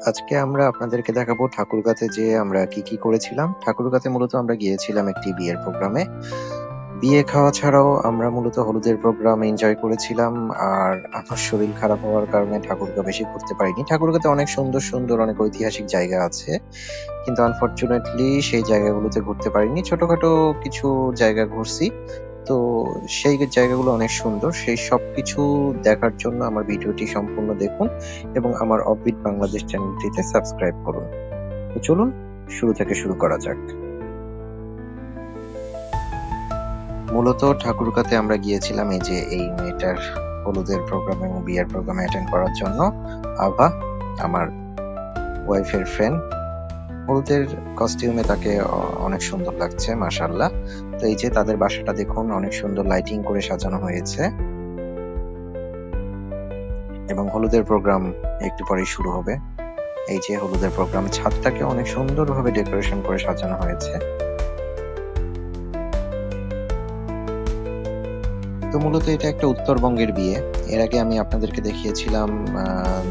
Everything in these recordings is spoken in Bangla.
আজকে আমরা আপনাদেরকে দেখাবো ঠাকুরগাঁতে যে আমরা কি করেছিলাম। ঠাকুরগাঁতে মূলত আমরা গিয়েছিলাম একটি বিয়ের প্রোগ্রামে। বিয়ে খাওয়া ছাড়াও আমরা মূলত হলুদের প্রোগ্রাম এনজয় করেছিলাম। আর আমার শরীর খারাপ হওয়ার কারণে ঠাকুরগাঁ বেশি ঘুরতে পারিনি। ঠাকুরগাঁতে অনেক সুন্দর অনেক ঐতিহাসিক জায়গা আছে, কিন্তু আনফরচুনেটলি সেই জায়গাগুলোতে ঘুরতে পারিনি। ছোটখাটো কিছু জায়গা ঘুরছি। তো সেই জায়গাগুলো অনেক সুন্দর। সেই সবকিছু দেখার জন্য আমার ভিডিওটি সম্পূর্ণ দেখুন এবং আমার অফবিট বাংলাদেশ চ্যানেলটিতে সাবস্ক্রাইব করুন। তো চলুন শুরু থেকে শুরু করা যাক। মূলত ঠাকুরগাঁতে আমরা গিয়েছিলাম এই মেয়েটার হলুদের প্রোগ্রাম এবং বিয়ের প্রোগ্রামে অ্যাটেন্ড করার জন্য। আভা, আমার ওয়াইফের ফ্রেন্ড, হলুদের কস্টিউমে তাকে অনেক সুন্দর লাগছে মাশাআল্লাহ। তো এই যে তাদের বাসাটা দেখুন, অনেক সুন্দর লাইটিং করে সাজানো হয়েছে এবং হলুদের প্রোগ্রাম একটু পরেই শুরু হবে। এই যে হলুদের প্রোগ্রাম, ছাদটাকে অনেক সুন্দরভাবে ডেকোরেশন করে সাজানো হয়েছে। তো মূলত এটা একটা উত্তরবঙ্গের বিয়ে। এর আগে আমি আপনাদেরকে দেখিয়েছিলাম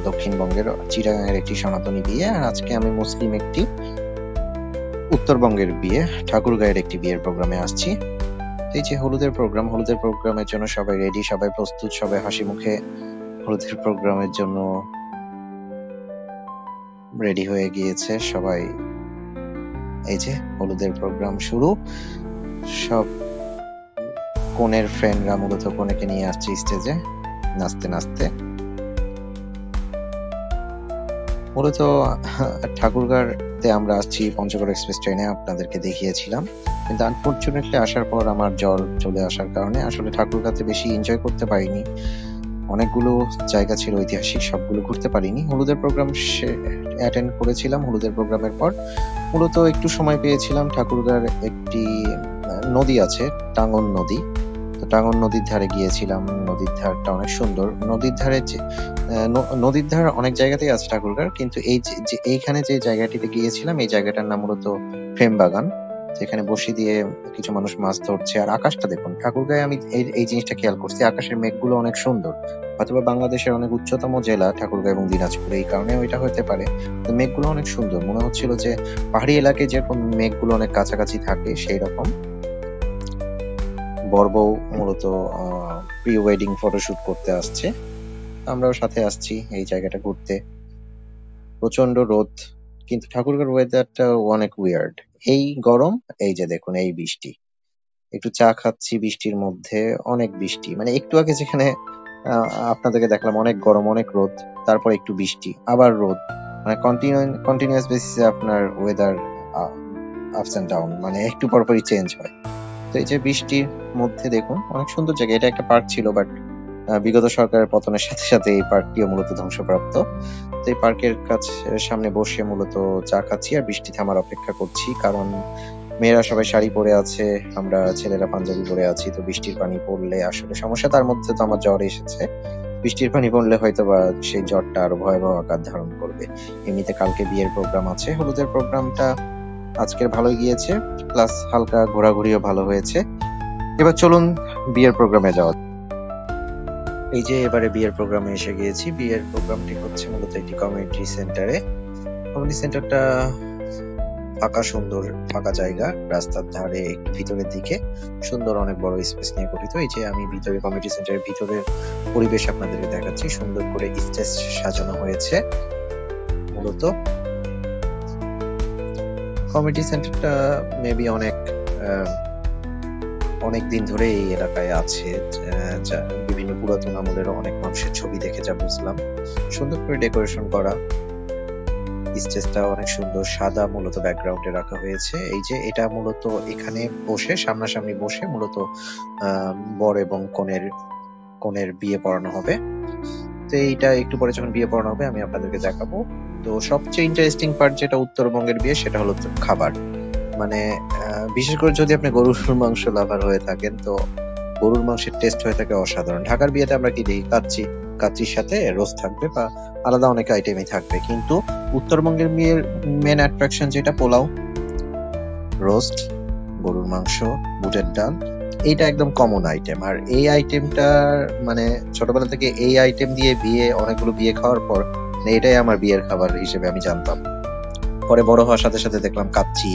দক্ষিণবঙ্গের চিটাগাংয়ের একটি সনাতনী বিয়ে, আর আজকে আমি মুসলিম একটি উত্তরবঙ্গের বিয়ে, ঠাকুরগাঁয়ের একটি বিয়ের প্রোগ্রামে আসছি। এই যে হলুদের প্রোগ্রামের জন্য সবাই রেডি, সবাই প্রস্তুত, সবাই হাসি মুখে হলুদের প্রোগ্রামের জন্য রেডি হয়ে গিয়েছে সবাই। এই যে হলুদের প্রোগ্রাম শুরু। সব কনের ফ্রেন্ডরা মূলত কনেকে নিয়ে আসছে স্টেজে নাচতে নাচতে। মূলত ঠাকুরগাঁতে আমরা আসছি পঞ্চগড় এক্সপ্রেস ট্রেনে, আপনাদেরকে দেখিয়েছিলাম, কিন্তু আনফরচুনেটলি আসার পর আমার জ্বর চলে আসার কারণে আসলে ঠাকুরগাঁতে বেশি এনজয় করতে পারিনি। অনেকগুলো জায়গা ছিল ঐতিহাসিক, সবগুলো ঘুরতে পারিনি। হলুদের প্রোগ্রাম অ্যাটেন্ড করেছিলাম। হলুদের প্রোগ্রামের পর মূলত একটু সময় পেয়েছিলাম। ঠাকুরগাঁর একটি নদী আছে, টাঙ্গন নদী। তো টাঙ্গন নদীর ধারে গিয়েছিলাম। নদীর ধারটা অনেক সুন্দর। নদীর ধার অনেক জায়গাতেই আছে ঠাকুরগাঁর, কিন্তু এইখানে যে জায়গাটিতে গিয়েছিলাম এই জায়গাটার নাম মূলত প্রেম বাগান, যেখানে বসি দিয়ে কিছু মানুষ মাছ ধরছে। আর আকাশটা দেখুন, ঠাকুরগাঁয়ে আমি এই জিনিসটা খেয়াল করছি, আকাশের মেঘগুলো অনেক সুন্দর। অথবা বাংলাদেশের অনেক উচ্চতম জেলা ঠাকুরগাঁও এবং দিনাজপুর, এই কারণে ওইটা হতে পারে। তো মেঘগুলো অনেক সুন্দর, মনে হচ্ছিল যে পাহাড়ি এলাকায় যেরকম মেঘগুলো অনেক কাছাকাছি থাকে সেই রকম। বর বউ মূলত প্রি ওয়েডিং ফটোশুট করতে আসছে, আমরাও সাথে আসছি এই জায়গাটা ঘুরতে। প্রচন্ড রোদ, কিন্তু ঠাকুরগাঁর ওয়েদারটা অনেক উইয়ার্ড। এই গরম, এই যে দেখুন এই বৃষ্টি। একটু চা খাচ্ছি বৃষ্টির মধ্যে, অনেক বৃষ্টি। মানে একটু আগে যেখানে আপনাদেরকে দেখলাম অনেক গরম অনেক রোদ, তারপর একটু বৃষ্টি আবার রোদ, মানে কন্টিনিউয়াস বেসিসে আপনার ওয়েদার আপস এন্ড ডাউন, মানে একটু পরপরই চেঞ্জ হয়। তো এই যে বৃষ্টির মধ্যে দেখুন অনেক সুন্দর জায়গা। এটা একটা পার্ক ছিল, বাট বিগত সরকারের পতনের সাথে সাথে এই পার্কটিও মূলত ধ্বংসপ্রাপ্ত। তো এই পার্কের সামনে বসে মূলত চা খাচ্ছি আর বৃষ্টি থামার অপেক্ষা করছি, কারণ মেয়েরা সবাই শাড়ি পরে আছে, আমরা ছেলেরা পাঞ্জাবি পরে আছি। তো বৃষ্টির পানি পড়লে আসলে সমস্যা। তার মধ্যে তো আমার জ্বর এসেছে, বৃষ্টির পানি পড়লে হয়তো বা সেই জ্বরটা আরো ভয়াবহ আকার ধারণ করবে। এমনিতে কালকে বিয়ের প্রোগ্রাম আছে। হলুদের প্রোগ্রামটা আজকের ভালোই গিয়েছে, প্লাস হালকা ঘোরাঘুরিও ভালো হয়েছে। এবার চলুন বিয়ের প্রোগ্রামে যাওয়া। এই যে এবারে বিয়ের প্রোগ্রামে এসে গিয়েছি। বিয়ের প্রোগ্রামটি হচ্ছে মূলত একটি কমিউনিটি সেন্টারে। কমিউনিটি সেন্টারটা ফাঁকা, সুন্দর ফাঁকা জায়গা, রাস্তার ধারে ভিতরের দিকে সুন্দর অনেক বড় স্পেস নিয়ে গঠিত। এই যে আমি ভিতরে কমিউনিটি সেন্টারের ভিতরের পরিবেশ আপনাদেরকে দেখাচ্ছি। সুন্দর করে স্টেজ সাজানো হয়েছে। মূলত কমিউনিটি সেন্টারটা মেবি অনেক দিন ধরে এই এলাকায় আছে। বিভিন্ন পুরাতন আমলের অনেক মানুষের ছবি দেখে যা বুঝলাম। সুন্দর করে ডেকোরেশন করা, স্টেজটা অনেক সুন্দর, সাদা মূলত ব্যাকগ্রাউন্ডে রাখা হয়েছে। এই যে এটা মূলত এখানে বসে সামনাসামনি বসে মূলত বর এবং কনের বিয়ে পড়ানো হবে। তো এইটা একটু পরে যখন বিয়ে পড়ানো হবে আমি আপনাদেরকে দেখাবো। তো সবচেয়ে ইন্টারেস্টিং পার্ট যেটা উত্তরবঙ্গের বিয়ে, সেটা হলো খাবার। মানে বিশেষ করে যদি আপনি গরুর মাংস লাভার হয়ে থাকেন, তো গরুর মাংসের টেস্ট হয়ে থাকে অসাধারণ। ঢাকার বিয়েতে আমরা কি দেখি, কাচ্চির সাথে রোস্ট থাকবে বা আলাদা অনেক আইটেমই থাকবে, কিন্তু উত্তরবঙ্গের বিয়ের মেন অ্যাট্রাকশন যেটা পোলাও, রোস্ট, গরুর মাংস, বুটের ডাল, এইটা একদম কমন আইটেম। আর এই আইটেমটা মানে ছোটবেলা থেকে এই আইটেম দিয়ে অনেকগুলো বিয়ে খাওয়ার পর এটাই আমার বিয়ের খাবার হিসেবে আমি জানতাম। পরে বড় হওয়ার সাথে সাথে দেখলাম কাচ্চি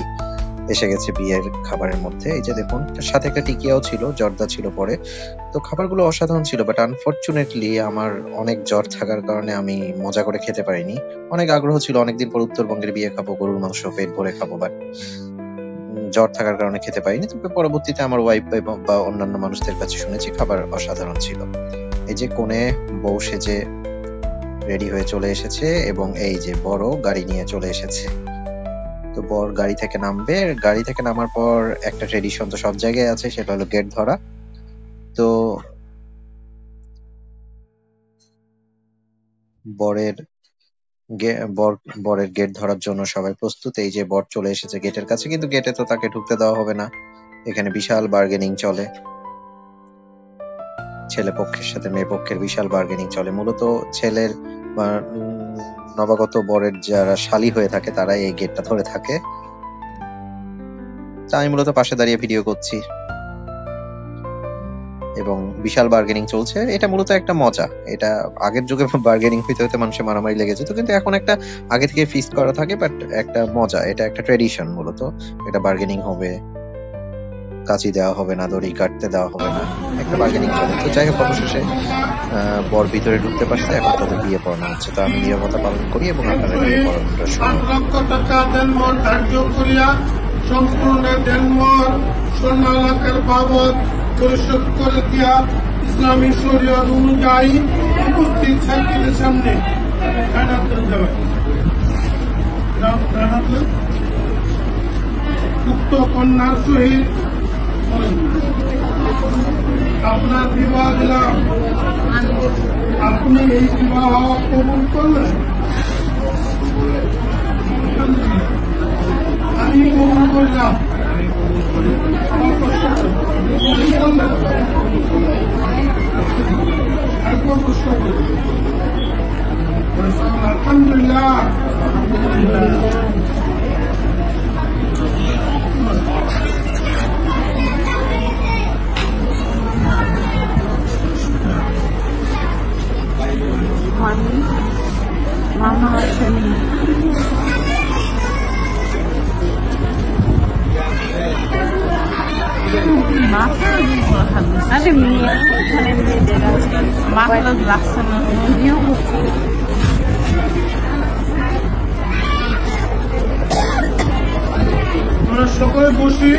এসে গেছে বিয়ের খাবারের মধ্যে। এই যে দেখুন, সাথে একটা টিকিয়াও ছিল, জর্দা ছিল পরে। তো খাবারগুলো অসাধারণ ছিল, বাট আনফরচুনেটলি আমার অনেক জ্বর থাকার কারণে আমি মজা করে খেতে পারিনি। অনেক আগ্রহ ছিল, অনেকদিন পর উত্তরবঙ্গের বিয়ে খাবো, গরুর মাংস পেট ভরে খাবো, বাট জ্বর থাকার কারণে খেতে পারিনি। তবে পরবর্তীতে আমার ওয়াইফ বা অন্যান্য মানুষদের কাছে শুনেছি খাবার অসাধারণ ছিল। এই যে কোণে বউ সেজে রেডি হয়ে চলে এসেছে এবং এই যে বড় গাড়ি নিয়ে চলে এসেছে। তো বর গাড়ি থেকে নামবে, গাড়ি থেকে নামার পর একটা ট্রেডিশন তো সব জায়গায় আছে, সেটা হলো গেট ধরা। তো বরের গেট ধরার জন্য সবাই প্রস্তুত। এই যে বর চলে এসেছে গেটের কাছে, কিন্তু গেটে তো তাকে ঢুকতে দেওয়া হবে না। এখানে বিশাল বার্গেনিং চলে, ছেলে পক্ষের সাথে মেয়ে পক্ষের বিশাল বার্গেনিং চলে। মূলত ছেলের নবাগত বরের যারা শালী হয়ে থাকে তারাই এই গেটটা ধরে থাকে। আমি মূলত পাশে দাঁড়িয়ে ভিডিও করছি এবং বিশাল বার্গেনিং চলছে। এটা মূলত একটা মজা। এটা আগের যুগে বার্গেনিং হইতে হইতে মানুষের মারামারি লেগে যেত, কিন্তু এখন একটা আগে থেকে ফিক্সড করা থাকে, বাট একটা মজা, এটা একটা ট্রেডিশন। মূলত এটা বার্গেনিং হবে, কাঁচি দেওয়া হবে না, দড়ি কাটতে দেওয়া হবে না, একটা বার্গেনিং চলে। তো যাই হোক, অবশেষে বর ভিতরে ঢুকতে পারছে, এখন তাদের বিয়ে পড়ানো হচ্ছে। তো আমি নিরাপত্তা পালন করি এবং আপনারা বিয়ে পড়ানোটা শুনি। 5 লক্ষ টাকা দেনমোহর ধার্য করিয়া সম্পূর্ণ দেনমোহর সোনা লাখের বাবদ পরিশোধ করে দিয়া ইসলামী শরীয়ত অনুযায়ী উপস্থিত সাইকেলের সামনে উক্ত কন্যার সহিত আপনার বিবাহ দিলাম। আপনি এই বিবাহ কবুল করলেন? আমি কবুল করলাম। আলহামদুলিল্লাহ। মামা আসেনি। আমরা সকলে বসি।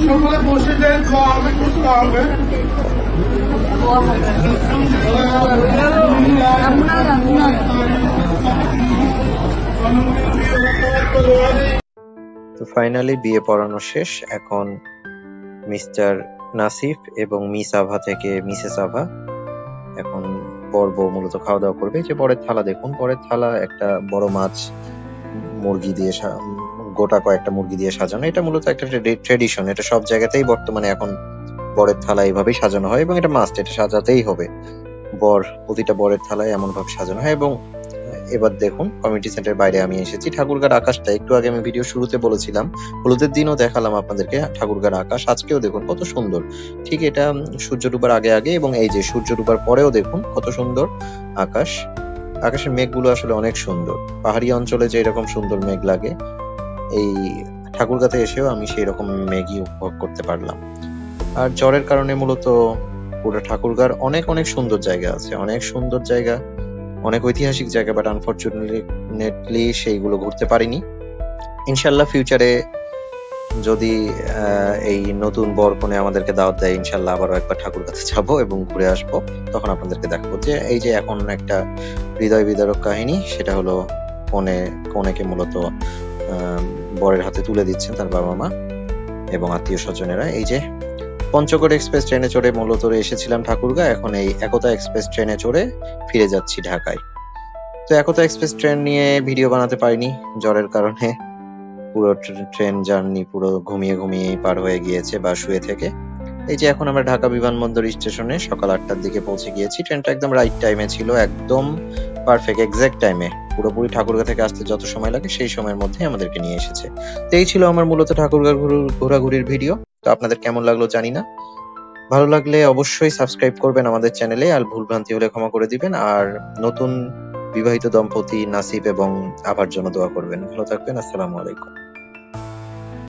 সকলে বসে যায়, খাওয়া হবে, করতে হবে। তো ফাইনালি বিয়ে পড়ানো শেষ। এখন মিস্টার নাসিফ এবং মিস আভা থেকে মিসেস আভা এখন বর বউ মূলত খাওয়া দাওয়া করবে। যে বরের থালা দেখুন, বরের থালা একটা বড় মাছ, মুরগি দিয়ে গোটা কয়েকটা মুরগি দিয়ে সাজানো। এটা মূলত একটা ট্রেডিশন, এটা সব জায়গাতেই বর্তমানে এখন বরের থালা এইভাবেই সাজানো হয় এবং এটা মাস্ট, এটা সাজাতেই হবে। প্রতিটা বরের থালায় এমন ভাবে সাজানো হয়। এবং এবার দেখুন, কমিউনিটি সেন্টারের বাইরে আমি এসেছি। ঠাকুরগাঁর আকাশটা একটু আগে আমি ভিডিও শুরুতে বলেছিলাম, হলুদের দিনও দেখালাম আপনাদেরকে ঠাকুরগাঁর আকাশ। আজকেও দেখুন কত সুন্দর। ঠিক এটা সূর্য ডুবার আগে আগে এবং এই যে সূর্য ডুবার পরেও দেখুন কত সুন্দর আকাশ। আকাশের মেঘগুলো আসলে অনেক সুন্দর। পাহাড়ি অঞ্চলে যে এরকম সুন্দর মেঘ লাগে, এই ঠাকুরগাঁতে এসেও আমি সেই রকম মেঘই উপভোগ করতে পারলাম। আর জ্বরের কারণে মূলত পুরো ঠাকুরগাঁর অনেক অনেক সুন্দর জায়গা আছে, অনেক সুন্দর জায়গা, অনেক ঐতিহাসিক জায়গা, বাট আনফরচুনেটলি সেইগুলো ঘুরতে পারিনি। ইনশাল্লাহ ফিউচারে যদি এই নতুন বর কনে আমাদেরকে দাওয়াত দেয়, ইনশাল্লাহ আবারও একবার ঠাকুরগাঁতে যাবো এবং ঘুরে আসবো। তখন আপনাদেরকে দেখাবো যে এই যে এখন একটা হৃদয় বিদারক কাহিনী, সেটা হলো কনেকে মূলত বরের হাতে তুলে দিচ্ছেন তার বাবা মা এবং আত্মীয় স্বজনেরা। এই যে পঞ্চগড় এক্সপ্রেস ট্রেনে চড়ে মূলত এসেছিলাম ঠাকুরগাঁ, এখন এই একতা এক্সপ্রেস ট্রেনে চড়ে ফিরে যাচ্ছি ঢাকায়। তো একতা এক্সপ্রেস ট্রেন নিয়ে ভিডিও বানাতে পারিনি জ্বরের কারণে। পুরো ট্রেন জার্নি পুরো ঘুমিয়ে ঘুমিয়ে পার হয়ে গিয়েছে বা শুয়ে থেকে। এই যে এখন আমরা ঢাকা বিমানবন্দর স্টেশনে সকাল 8টার দিকে পৌঁছে গিয়েছি। ট্রেনটা একদম রাইট টাইমে ছিল, একদম পারফেক্ট এক্সাক্ট টাইমে, পুরোপুরি ঠাকুরগাঁ থেকে আসতে যত সময় লাগে সেই সময়ের মধ্যে আমাদেরকে নিয়ে এসেছে। তো এই ছিল আমার মূলত ঠাকুরগাঁ ঘোরাঘুরির ভিডিও। তো আপনাদের কেমন লাগলো জানি না, ভালো লাগলে অবশ্যই সাবস্ক্রাইব করবেন আমাদের চ্যানেলে, আর ভুলভ্রান্তি হলে ক্ষমা করে দিবেন। আর নতুন বিবাহিত দম্পতি নাসিব এবং আভার জন্য দোয়া করবেন। ভালো থাকবেন। আসসালামু আলাইকুম।